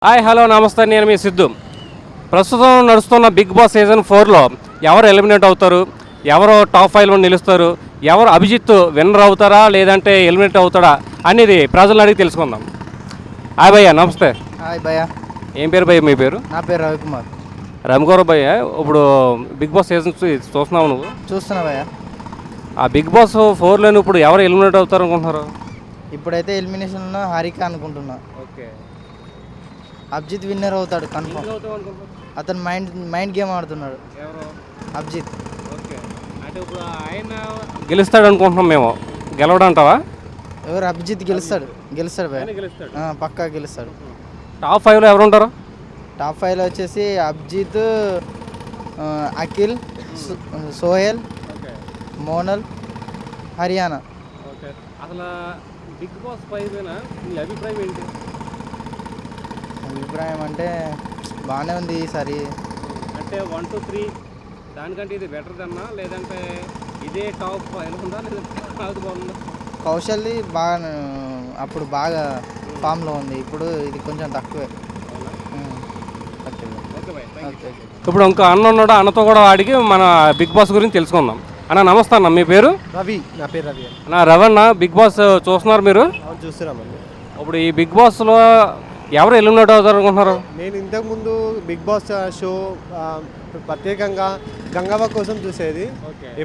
Hi hello నమస్తే, నేను మీ సిద్ధు. ప్రస్తుతం నడుస్తున్న బిగ్ బాస్ సీజన్ 4లో ఎవరు ఎలిమినేట్ అవుతారు, ఎవరు టాప్ 5లో నిలుస్తారు, ఎవరు అభిజిత్ విన్నర్ అవుతారా లేదంటే ఎలిమినేట్ అవుతాడా అనేది ప్రజలను అడిగి తెలుసుకుందాం. హాయ్ భయ్య, నమస్తే. హాయ్ భయ్య. ఏం పేరు భయ్య మీ పేరు? నా పేరు రవికుమార్. రమగౌరవ్ భయ్య, ఇప్పుడు బిగ్ బాస్ సీజన్ చూస్తున్నావు నువ్వు? చూస్తున్నా భయ్య. ఆ బిగ్ బాస్ 4లో ఇప్పుడు ఎవరు ఎలిమినేట్ అవుతారు అనుకుంటున్నారు? ఇప్పుడైతే ఎలిమినేషన్లో హారిక అనుకుంటున్నా. ఓకే. అభిజిత్ విన్నర్ అవుతాడు కన్ఫర్మ్. అతను మైండ్ గేమ్ ఆడుతున్నాడు. ఎవరు? అభిజిత్. ఓకే. అంటే ఇప్పుడు ఆయన గెలుస్తాడు అనుకుంటున్నాం మేము. గెలవడంటావా? ఎవరు? అభిజిత్ గెలుస్తాడు భయ్య, పక్కా గెలుస్తాడు. టాప్ 5లో ఎవరు ఉంటారు? టాప్ 5లో వచ్చేసి అభిజిత్, అఖిల్, సోహెల్, మోనల్, హర్యానా. ఓకే. అసలు బిగ్ బాస్ 5 నీ అభిప్రాయం ఏంటి? అభిప్రాయం అంటే బాగానే ఉంది ఈసారి. అంటే 1 2 3 దానికంటే ఇది బెటర్ దన్నా, లేదంటే ఇదే టాప్ 5 ఉందా, లేదంటే అది బాగుందా? కౌశల్ది బాగా అప్పుడు బాగా ఫామ్లో ఉంది, ఇప్పుడు ఇది కొంచెం తక్కువే. ఇప్పుడు ఇంకో అన్న ఉన్నాడు, అన్నతో కూడా అడిగి మన బిగ్ బాస్ గురించి తెలుసుకుందాం. అన్న నమస్తే అన్న, మీ పేరు? రవి. నా పేరు రవి. నా రవణ, బిగ్ బాస్ చూస్తున్నారు మీరు? చూస్తున్నామండి. ఇప్పుడు ఈ బిగ్ బాస్లో ఎవరు ఎలిమినేట్ అవుతారు అనుకుంటున్నారు? నేను ఇంతకుముందు బిగ్ బాస్ షో ప్రత్యేకంగా గంగవ్వ కోసం చూసేది.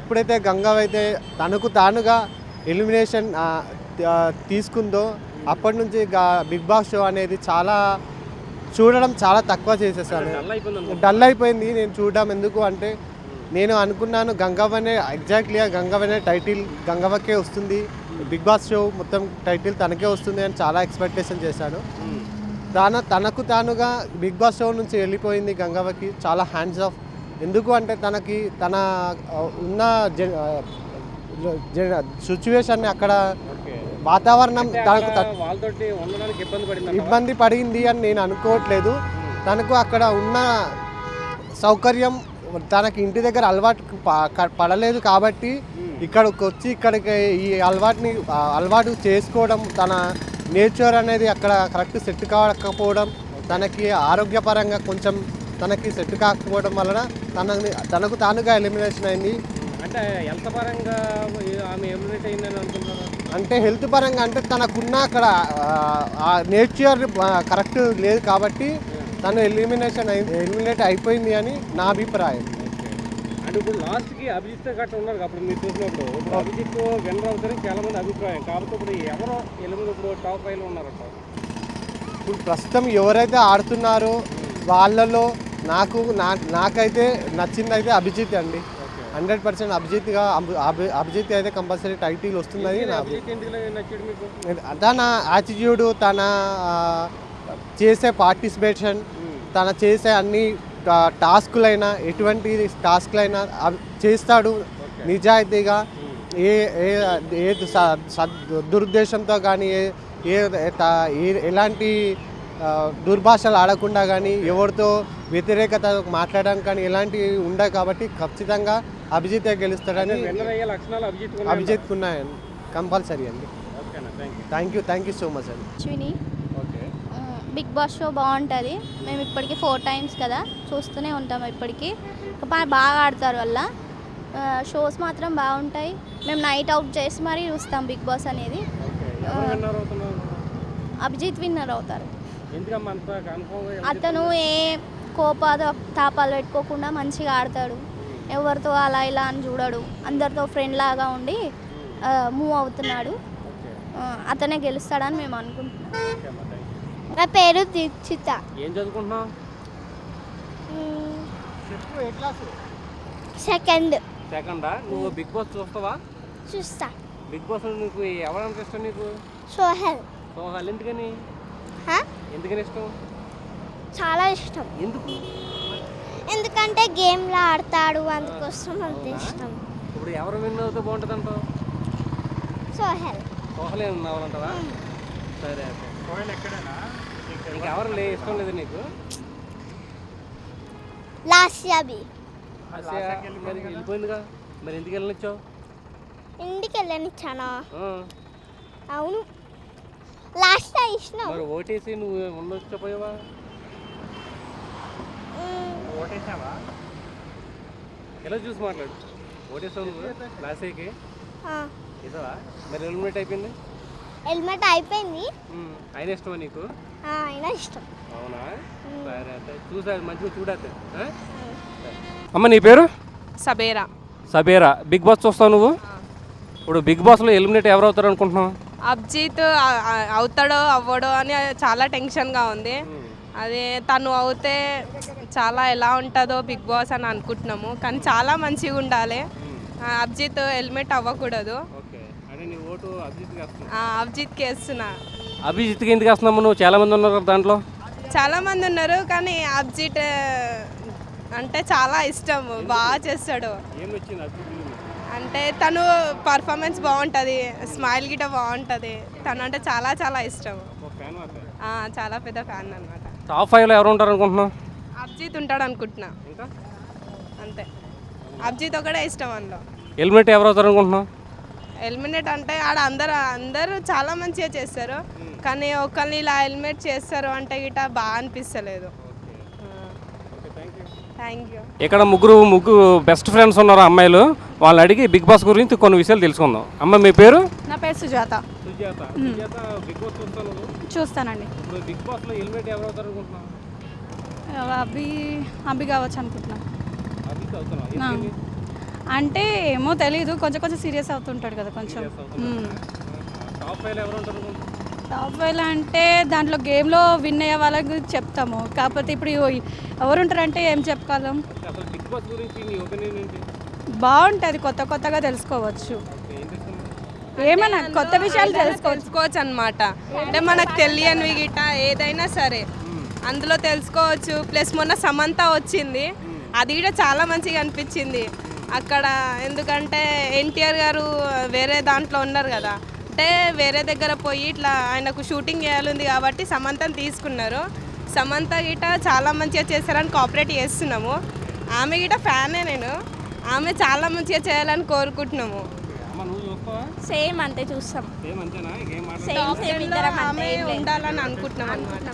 ఎప్పుడైతే గంగవ్వ అయితే తనకు తానుగా ఎలిమినేషన్ తీసుకుందో అప్పటి నుంచి బిగ్ బాస్ షో అనేది చూడడం చాలా తక్కువ చేసేసాను. డల్ అయిపోయింది నేను చూడడం. ఎందుకు అంటే నేను అనుకున్నాను గంగవ్వనే, ఎగ్జాక్ట్లీగా గంగవ్వనే టైటిల్ గంగవ్వకే వస్తుంది, బిగ్ బాస్ షో మొత్తం టైటిల్ తనకే వస్తుంది అని చాలా ఎక్స్పెక్టేషన్ చేశాను. తనకు తానుగా బిగ్ బాస్ షో నుంచి వెళ్ళిపోయింది గంగవ్వకి. చాలా హ్యాండ్స్ ఆఫ్. ఎందుకు అంటే తన ఉన్న సిచ్యువేషన్ని, అక్కడ వాతావరణం తనకు ఇబ్బంది పడింది అని నేను అనుకోవట్లేదు. తనకు అక్కడ ఉన్న సౌకర్యం తనకి ఇంటి దగ్గర అలవాటు పడలేదు కాబట్టి ఇక్కడికి వచ్చి ఇక్కడికి ఈ అలవాటు చేసుకోవడం, తన నేచర్ అనేది అక్కడ కరెక్ట్ సెట్ కాకపోవడం, తనకి ఆరోగ్యపరంగా కొంచెం తనకి సెట్ కాకపోవడం వలన తనకు తానుగా ఎలిమినేషన్ అయింది. అంటే హెల్త్ పరంగా ఆమె ఎలిమినేట్ అయిందని అనుకుంటున్నారు? అంటే హెల్త్ పరంగా అంటే తనకున్న అక్కడ ఆ నేచర్ కరెక్ట్ లేదు కాబట్టి తను ఎలిమినేట్ అయిపోయింది అని నా అభిప్రాయం. అంటే ఇప్పుడు లాస్ట్కి అభిజిత్ గట్ట ఉన్నారు అప్పుడు మీరు చూసినప్పుడు, ఇప్పుడు అభిజిత్ విన్నర్ అవుతారని చాలా మంది అభిప్రాయం. కాబట్టి ఇప్పుడు ఎవరో ఇప్పుడు టాప్ 5లో ఉన్నారట. ఇప్పుడు ప్రస్తుతం ఎవరైతే ఆడుతున్నారో వాళ్ళలో నాకైతే నచ్చింది అయితే అభిజిత్ అండి. 100% అభిజిత్ అయితే కంపల్సరీ టైటిల్ వస్తుందని. తన యాటిట్యూడ్, తన చేసే పార్టిసిపేషన్, తన చేసే అన్ని టాస్కులైనా, ఎటువంటి టాస్క్లైనా చేస్తాడు నిజాయితీగా. ఏ దురుద్దేశంతో కానీ ఎలాంటి దుర్భాషలు ఆడకుండా కానీ, ఎవరితో వ్యతిరేకత మాట్లాడడం కానీ ఎలాంటివి ఉండవు. కాబట్టి ఖచ్చితంగా అభిజితే గెలుస్తాడని అభిజిత్కు ఉన్నాయండి, కంపల్సరీ అండి. థ్యాంక్ యూ సో మచ్ అండి. అశ్విని. బిగ్ బాస్ షో బాగుంటుంది. మేము ఇప్పటికీ 4 times కదా చూస్తూనే ఉంటాము. ఇప్పటికీ బాగా ఆడతారు వల్ల షోస్ మాత్రం బాగుంటాయి. మేము నైట్ అవుట్ చేసి మరీ చూస్తాం బిగ్ బాస్ అనేది. అభిజిత్ విన్నర్ అవుతారు. అతను ఏ తాపాలు పెట్టుకోకుండా మంచిగా ఆడతాడు. ఎవరితో అలా ఇలా అని చూడడు, అందరితో ఫ్రెండ్ లాగా ఉండి మూవ్ అవుతున్నాడు. అతనే గెలుస్తాడని మేము అనుకుంటున్నాం. నా పేరు దీక్షిత. ఏం చదువుకుంటున్నావు? సెకండా? నువ్వు బిగ్ బాస్ చూస్తావా? చూస్తా. బిగ్ బాస్ నీకు ఎవరంటే ఇష్టం? నీకు సోహెల్. ఎందుకని ఇష్టం? చాలా ఇష్టం. ఎందుకంటే గేమ్లో ఆడతాడు, అందుకోసం అంత ఇష్టం. ఇప్పుడు ఎవరు విన్ అవుతే బాగుంటుంది అంటావు? సోహెల్ ఉన్నావాలంటావా? సరే. నీకు ఎవరు ఇష్టం లేదు నీకు? వెళ్ళిపోయిందిగా, మరి ఎందుకు వెళ్ళనిచ్చావు? ఇంటికి వెళ్ళనిచ్చానా? అవును, లాస్ట్ ఇష్టం. మరి ఓటేసి నువ్వు ఉండొచ్చపోయావా? ఓటేసావా? ఎలా చూసి మాట్లాడు. ఓటేసావు నువ్వు లాస్ట్కి ఇసావా? మరి ఎలిమినేట్ అయిపోయింది. హెల్మెట్ అయిపోయింది. ఆయన ఇష్టమా నీకు? అయినా ఇష్టం. అవునా? సరే అయితే చూసా మంచిగా చూడద్దు. అమ్మ నీ పేరు? సబేరా. సబేరా. బిగ్ బాస్ చూస్తావు నువ్వు? ఇప్పుడు బిగ్ బాస్లో ఎలిమినేట్ ఎవరు అవుతారు అనుకుంటున్నావు? అభిజిత్ అవుతాడో అవ్వడో అని చాలా టెన్షన్గా ఉంది. అదే తను అవుతే చాలా ఎలా ఉంటుందో బిగ్ బాస్ అని అనుకుంటున్నాము, కానీ చాలా మంచిగా ఉండాలి. అభిజిత్ హెల్మెట్ అవ్వకూడదు. అభిజిత్కి వేస్తున్నా. అభిజిత్కి ఎందుకు వేస్తున్నాము? నువ్వు చాలా మంది ఉన్నారు దాంట్లో. చాలా మంది ఉన్నారు కానీ అభిజిత్ అంటే చాలా ఇష్టం, బాగా చేస్తాడు. అంటే తను పర్ఫార్మెన్స్ బాగుంటుంది, స్మైల్ గిట బాగుంటుంది. తను అంటే చాలా చాలా ఇష్టం. చాలా పెద్ద ఫ్యాన్ అనమాట. టాప్ 5లో ఎవరు ఉంటారు అనుకుంటున్నావు? అభిజిత్ ఉంటాడు అనుకుంటున్నా. అంతే, అభిజిత్ ఒకటే ఇష్టం అందులో. ఎలిమినేట్ ఎవరు అవుతారు అనుకుంటున్నావు? ఎలిమినేట్ అంటే ఆడ అందరూ చాలా మంచిగా చేస్తారు, కానీ ఒకరిని ఇలా ఎలిమినేట్ చేస్తారు అంటే గిట బాగా అనిపిస్తలేదు. Thank you. ఇక్కడ ముగ్గురు బెస్ట్ ఫ్రెండ్స్ ఉన్నారు అమ్మాయిలు. వాళ్ళని అడిగి బిగ్ బాస్ గురించి కొన్ని విషయాలు తెలుసుకుందాం. అమ్మ మీ పేరు? నా పేరు సుజాత. బిగ్ బాస్ చూస్తానండి. బిగ్ బాస్లో ఎలిమినేట్ ఎవరు అవుతారు అనుకుంటున్నావు? అభి కావచ్చు అనుకుంటున్నాను. అంటే ఏమో తెలీదు, కొంచెం సీరియస్ అవుతుంటాడు కదా కొంచెం. టాప్ 5లో ఎవరు ఉంటారు? టాప్ 5 అంటే దాంట్లో గేమ్లో విన్ అయ్యే వాళ్ళ గురించి చెప్తాము, కాకపోతే ఇప్పుడు ఎవరు ఉంటారంటే ఏం చెప్పగలం. అసలు బిగ్ బాస్ గురించి నీ ఒపీనియన్ ఏంటి? బాగుంటుంది, కొత్తగా తెలుసుకోవచ్చు, ఏమన్నా కొత్త విషయాలు తెలుసుకోవచ్చు అనమాట. అంటే మనకు తెలియనివి గిట ఏదైనా సరే అందులో తెలుసుకోవచ్చు. ప్లస్ మొన్న సమంత వచ్చింది, అది కూడా చాలా మంచిగా అనిపించింది అక్కడ. ఎందుకంటే ఎన్టీఆర్ గారు వేరే దాంట్లో ఉన్నారు కదా, అంటే వేరే దగ్గర పోయి ఇట్లా ఆయనకు షూటింగ్ చేయాలి కాబట్టి సమంతని తీసుకున్నారు. సమంత గిట చాలా మంచిగా చేస్తారని కోఆపరేట్ చేస్తున్నాము. ఆమె గిట ఫ్యానే నేను. ఆమె చాలా మంచిగా చేయాలని కోరుకుంటున్నాము. సేమ్ అంతే చూస్తాం. ఆమె ఉండాలని అనుకుంటున్నాం అనమాట.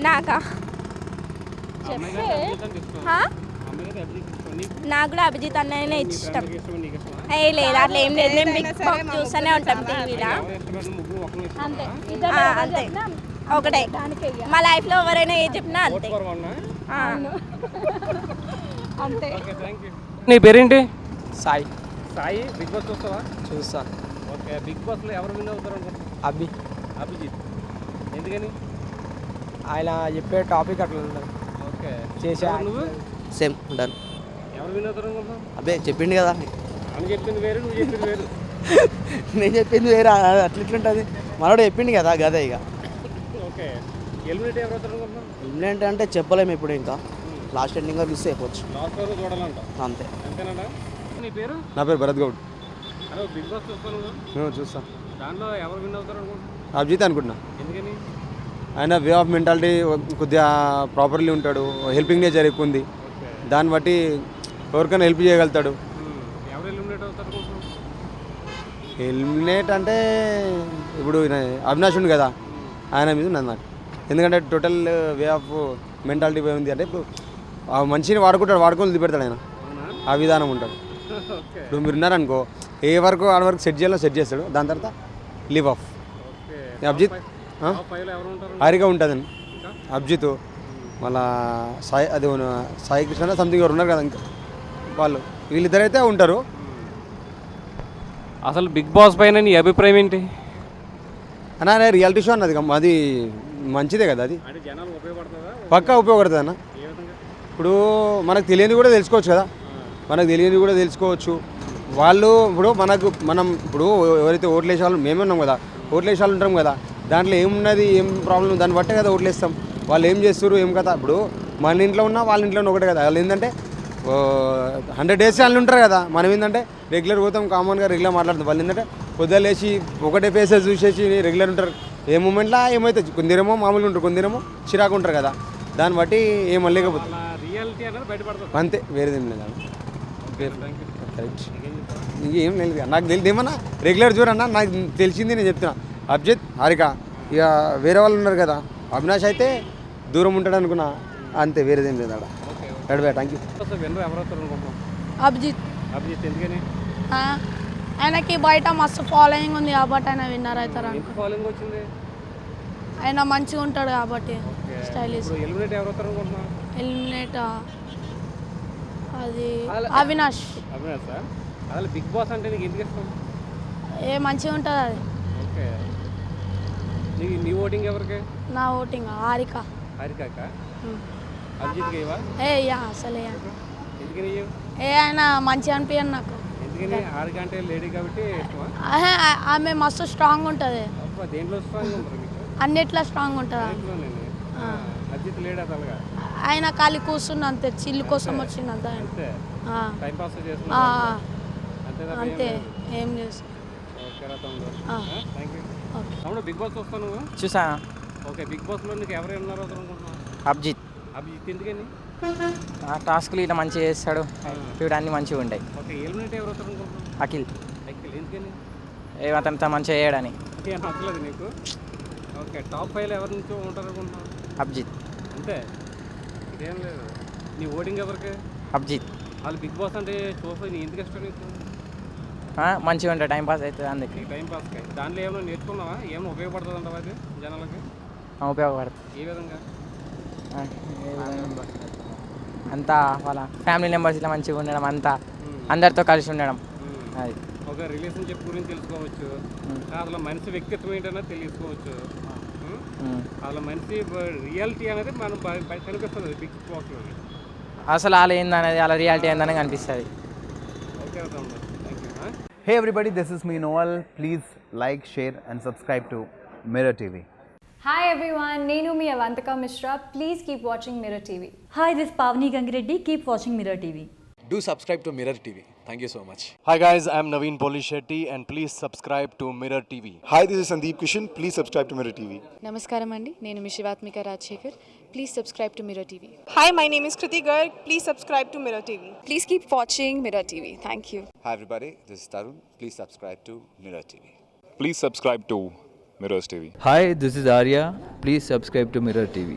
నాకా నాకు కూడా అభిజిత్ అన్ననే ఇష్టం. లేదు అట్లా ఏం లేదు, మేము బిగ్ బాస్ చూస్తూనే ఉంటాం టీవీలో. అంతే, ఒకటే. మా లైఫ్లో ఎవరైనా ఏం చెప్పినా అంతే. అంతే. నీ పేరేంటి? సాయి. సాయి. బిగ్ బాస్ చూస్తావా? చూస్తా. ఓకే. బిగ్ బాస్లో ఎవరు విన్ అవుతారు అనుకుంటున్నావు? అభిజిత్. ఎందుకని? ఆయన చెప్పే టాపిక్ అట్లా ఉంటుంది. ఓకే. చేసా నువ్వు? సేమ్ ఉంటాను. ఎవరు విన్ అవుతారు అనుకుంటున్నావు? అబ్బే చెప్పిండు కదా. అని చెప్పింది వేరు, నువ్వు చెప్పింది వేరు. నేను చెప్పింది వేరే, అట్లా ఇట్లుంటుంది. మనోడు చెప్పిండు కదా గదే ఇక. ఓకే. ఎలిమినేట్ ఎవరు అవుతారు అనుకుంటున్నావు? ఎలిమినేట్ అంటే చెప్పలేము ఇప్పుడు, ఇంకా లాస్ట్ ఎండింగ్ వరకు చూస్తే అయిపోవచ్చు. లాస్ట్ వరకు చూడాలంట. అంతే. అంతేనా? నీ పేరు? నా పేరు భరత్ గౌడ్. అరే బిగ్ బాస్ చూస్తాను. నేను చూస్తా. దాంట్లో ఎవరు విన్ అవుతారు అనుకుంటున్నావు? అభిజిత్ అనుకుంటున్నా. ఎందుకని? ఆయన వే ఆఫ్ మెంటాలిటీ కొద్దిగా ప్రాపర్లీ ఉంటాడు, హెల్పింగ్ నేచర్ ఎక్కువ ఉంది. దాన్ని బట్టి ఎవరికైనా హెల్ప్ చేయగలుగుతాడు. ఎవరు ఎలిమినేట్ అవుతారు అనుకుంటున్నావు? ఎలిమినేట్ అంటే ఇప్పుడు అవినాష్ ఉంది కదా, ఆయన మీద ఉన్నది నాకు. ఎందుకంటే టోటల్ వే ఆఫ్ మెంటాలిటీ వే ఉంది. అంటే ఇప్పుడు ఆ మనిషిని వాడుకొని వదిలిపెడతాడు ఆయన, ఆ విధానం ఉంటాడు. ఇప్పుడు మీరు ఉన్నారనుకో, ఏ వరకు ఆడ వరకు సెట్ చేస్తాడు, దాని తర్వాత లీవ్ ఆఫ్. అభిజిత్ హారిగా ఉంటుందని అభిజిత్, మళ్ళా సాయి కృష్ణ సంథింగ్ ఎవరు ఉన్నారు కదా, ఇంకా వీళ్ళిద్దరైతే ఉంటారు. అసలు బిగ్ బాస్ పైన నీ అభిప్రాయం ఏంటి? అన్న రియాలిటీ షో అన్నది అది మంచిదే కదా, అది పక్కా ఉపయోగపడుతుంది అన్న. ఇప్పుడు మనకు తెలియని కూడా తెలుసుకోవచ్చు కదా, వాళ్ళు ఇప్పుడు మనం ఇప్పుడు ఎవరైతే ఓట్లు వేసే వాళ్ళు మేమే ఉన్నాం కదా, ఓట్లు వేసే వాళ్ళు ఉంటాం కదా, దాంట్లో ఏమున్నది, ఏం ప్రాబ్లం, దాన్ని బట్టే కదా ఓట్లు వేస్తాం. వాళ్ళు ఏం చేస్తారు ఏం కదా. ఇప్పుడు మన ఇంట్లో ఉన్నా వాళ్ళ ఇంట్లో ఒకటే కదా. వాళ్ళు ఏంటంటే 100 days వాళ్ళు ఉంటారు కదా, మనం ఏంటంటే రెగ్యులర్ పోతాం, కామన్గా రెగ్యులర్ మాట్లాడుతాం. వాళ్ళు ఏంటంటే పొద్దున్న లేచి ఒకటే ఫేసెస్ చూసేసి రెగ్యులర్ ఉంటారు. ఏ మూమెంట్లో ఏమైతే కొందరేమో మామూలుగా ఉంటారు, కొందరేమో చిరాకు ఉంటారు కదా, దాన్ని బట్టి ఏమో లేకపోతే అంతే, వేరేది ఏం లేదు. కరెక్ట్. ఇంకేం లేదు, నాకు తెలియదు ఏమన్నా రెగ్యులర్ చూడన్నా, నాకు తెలిసింది నేను చెప్తున్నా. అభిజిత్, హారిక, ఇక వేరే వాళ్ళు ఉన్నారు కదా, అవినాష్ అయితే దూరం ఉంటాడు అనుకున్నా, అంతే, వేరేదేం లేదు అక్కడ. Right bye, thank you. Winner ఎవరు అవుతారు అనుకుంటున్నాం? అభిజిత్ అభిజిత్ ఎందుకని? ఆయనకి బయట మస్తు ఫాలోయింగ్ ఉంది కాబట్టి ఆయన విన్నర్ అవుతారు. ఎంత ఫాలోయింగ్ వచ్చింది? ఆయన మంచిగా ఉంటాడు కాబట్టి స్టైలిష్. ఇప్పుడు ఎలిమినేట్ ఎవరు అవుతారు అనుకుంటున్నాం? ఎలిమినేట్ అది అవినాష్. అవినాష్ సార్, అసలు బిగ్ బాస్ అంటే నీకు ఎందుకు ఇష్టం? మంచిగా ఉంటుంది అది. ఓకే, నీ ఓటింగ్ ఎవరికి? నా ఓటింగ్ హారిక. హారికాక? అభిజిత్కి ఇవ్వా? అసలే ఎందుకని ఇవ్వవు? ఆయన మంచిగా అనిపించదు నాకు. ఎందుకని? హారిక అంటే లేడీ కాబట్టి ఇష్టమా? ఆమె మస్తు స్ట్రాంగ్ ఉంటుంది. దేంట్లో స్ట్రాంగ్ ఉంటారు మీకు? అన్నిట్లో స్ట్రాంగ్ ఉంటుంది. అభిజిత్ లేడా తలగా? ఆయన ఖాళీ కూర్చున్న అంతే, చిల్లు కోసం వచ్చిందంత. అంతే, టైం పాస్ చేస్తున్నా అంతే, ఏం చేస్తాం. ఓకే రా తమ్ముడు, థ్యాంక్ యూ. తమ్ముడు బిగ్ బాస్ చూస్తాను నువ్వు? చూసా. ఓకే, బిగ్ బాస్లో నీకు ఎవరు విన్నారు అనుకుంటున్నావు? అభిజిత్. అభిజిత్ ఎందుకని? టాస్క్లు ఇట్లా మంచిగా చేస్తాడు, అన్నీ మంచిగా ఉంటాయి. ఓకే, ఎలిమినేట్ ఎవరు అవుతారు అనుకుంటున్నావు? అఖిల్. అఖిల్ ఎందుకని? అతనితో మంచిగా చేయడని. ఏం నచ్చలేదు నీకు? ఓకే, టాప్ 5 ఎవరి నుంచో ఉంటారు అనుకుంటున్నావు? అభిజిత్. అంతే, ఇదేం లేదు. నీ ఓటింగ్ ఎవరికి? అభిజిత్. వాళ్ళు బిగ్ బాస్ అంటే చూస్తే నీ ఎందుకు ఇష్టం నీకు? మంచిగా ఉంటాయి, టైం పాస్ అవుతుంది అందుకే. టైం పాస్కి దాంట్లో ఏమైనా నేర్చుకున్నావా? ఏమైనా ఉపయోగపడుతుంది అంటావా అది జనాలకి? ఉపయోగపడుతుంది. ఏ విధంగా? అంతా వాళ్ళ ఫ్యామిలీ మెంబర్స్ ఇట్లా మంచిగా ఉండడం, అంతా అందరితో కలిసి ఉండడం. అది ఒక రిలేషన్షిప్ గురించి తెలుసుకోవచ్చు, అసలు మనిషి వ్యక్తిత్వం ఏంటనే తెలుసుకోవచ్చు, అసలు మనిషి రియాలిటీ అనేది మనం కనిపిస్తుంది బిగ్ బాస్లో. అసలు వాళ్ళు ఏందనేది, వాళ్ళ రియాలిటీ ఏందని కనిపిస్తుంది. Okay, thank you. Hey everybody, this is me Noel. Please like, share and subscribe to Mirror TV. Hi everyone, Nenu mi Avantika Mishra. Please keep watching Mirror TV. Hi, this is Pavni Gangireddy. Keep watching Mirror TV. Do subscribe to Mirror TV. Thank you so much. Hi guys, I'm Naveen Polishetty and please subscribe to Mirror TV. Hi, this is Sandeep Kishan. Please subscribe to Mirror TV. Namaskaram andi, nenu mi Shivatmika Rajshekar. Please subscribe to Mirror TV. Hi, my name is Kriti Garg. Please subscribe to Mirror TV. Please keep watching Mirror TV. Thank you. Hi everybody, this is Tarun. Please subscribe to Mirror TV. Please subscribe to Mirror TV. Hi, this is Arya. Please subscribe to Mirror TV.